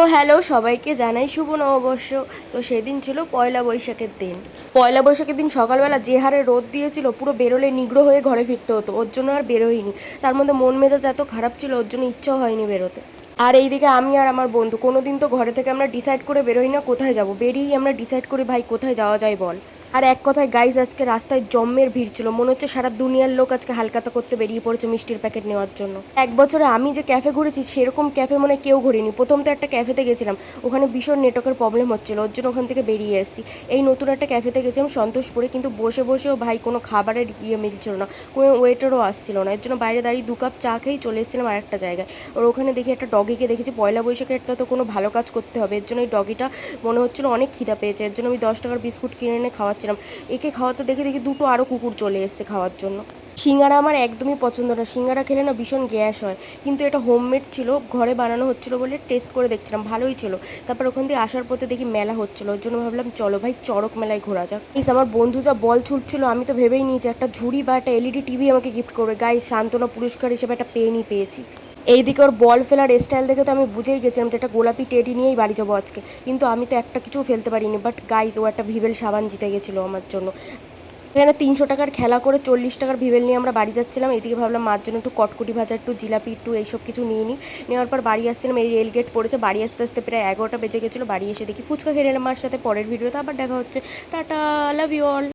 তো হ্যালো সবাইকে জানাই শুভ নববর্ষ। তো সেদিন ছিল পয়লা বৈশাখের দিন। পয়লা বৈশাখের দিন সকালবেলা যে হারে রোদ দিয়েছিল পুরো বেরোলে নিগ্রো হয়ে ঘরে ফিরতে হতো, ওর জন্য আর বেরোইনি। তার মধ্যে মন মেজাজ এত খারাপ ছিল, ওর জন্য ইচ্ছাও হয়নি বেরোতে। আর এইদিকে আমি আর আমার বন্ধু কোনোদিন তো ঘরে থেকে আমরা ডিসাইড করে বেরোই না কোথায় যাব, বেরিয়েই আমরা ডিসাইড করি ভাই কোথায় যাওয়া যায় বল। আর এক কথায় গাইজ আজকে রাস্তায় জম্মের ভিড় ছিল, মনে হচ্ছে সারা দুনিয়ার লোক আজকে হালকাতা করতে বেরিয়ে পড়েছে মিষ্টির প্যাকেট নেওয়ার জন্য। এক বছরে আমি যে ক্যাফে ঘুরেছি সেরকম ক্যাফে মনে হয় কেউ ঘুরিনি। প্রথম তো একটা ক্যাফেতে গেছিলাম, ওখানে ভীষণ নেটওয়ার্কের প্রবলেম হচ্ছিল, ওর জন্য ওখান থেকে বেরিয়ে এসেছি। এই নতুন একটা ক্যাফেতে গেছিলাম সন্তোষপুরে, কিন্তু বসে বসেও ভাই কোনো খাবারের মিলছিল না, কোনো ওয়েটারও আসছিল না। এর জন্য বাইরে দাঁড়িয়ে 2 কাপ চা খেয়েই চলে এসেছিলাম আর একটা জায়গায়। ওর ওখানে দেখি একটা ডগিকে দেখেছি, পয়লা বৈশাখে একটা তো কোনো ভালো কাজ করতে হবে, এর জন্য এই ডগিটা মনে হচ্ছিল অনেক খিদা পেয়েছে, এর জন্য আমি 10 টাকার বিস্কুট কিনে এনে খাওয়াচ্ছিলাম। একে খাওয়াতে দেখে দেখি দুটো আরও কুকুর চলে এসছে খাওয়ার জন্য। সিঙ্গারা আমার একদমই পছন্দ না, সিঙ্গারা খেলে না ভীষণ গ্যাস হয়। কিন্তু এটা হোমমেড ছিল, ঘরে বানানো হচ্ছিল বলে টেস্ট করে দেখছিলাম, ভালোই ছিল। তারপর ওখান দিয়ে আসার পথে দেখি মেলা হচ্ছিল, ওর জন্য ভাবলাম চলো ভাই চড়ক মেলায় ঘোরা যাক। আমার বন্ধু যা বল ছুটছিল, আমি তো ভেবেই নিয়েছি একটা ঝুড়ি বা একটা এলইডি টিভি আমাকে গিফট করবে। গাইস সান্ত্বনা পুরস্কার হিসেবে একটা পেনই পেয়েছি। এইদিকে ওর বল ফেলার স্টাইল দেখে তো আমি বুঝেই গেছিলাম যে একটা গোলাপি টেডি নিয়েই বাড়ি যাবো আজকে, কিন্তু আমি তো একটা কিছুও ফেলতে পারিনি। বাট গাইজ ও একটা ভিভেল সাবান জিতে গেছিলো আমার জন্য। এখানে 300 টাকার খেলা করে 40 টাকার ভিভেল নিয়ে আমরা বাড়ি যাচ্ছিলাম। এইদিকে ভাবলাম মার জন্য একটু কটকুটি ভাজা, একটু জিলাপি, একটু এইসব কিছু নিয়ে নিই। নেওয়ার পর বাড়ি আসছিলাম, এই রেল গেট পড়েছে, বাড়ি আসতে আসতে প্রায় 11টা বেজে গেছিলো। বাড়ি এসে দেখি ফুচকা খেয়ে নিলাম মার সাথে। পরের ভিডিওতে আবার দেখা হচ্ছে। Tata, love you all.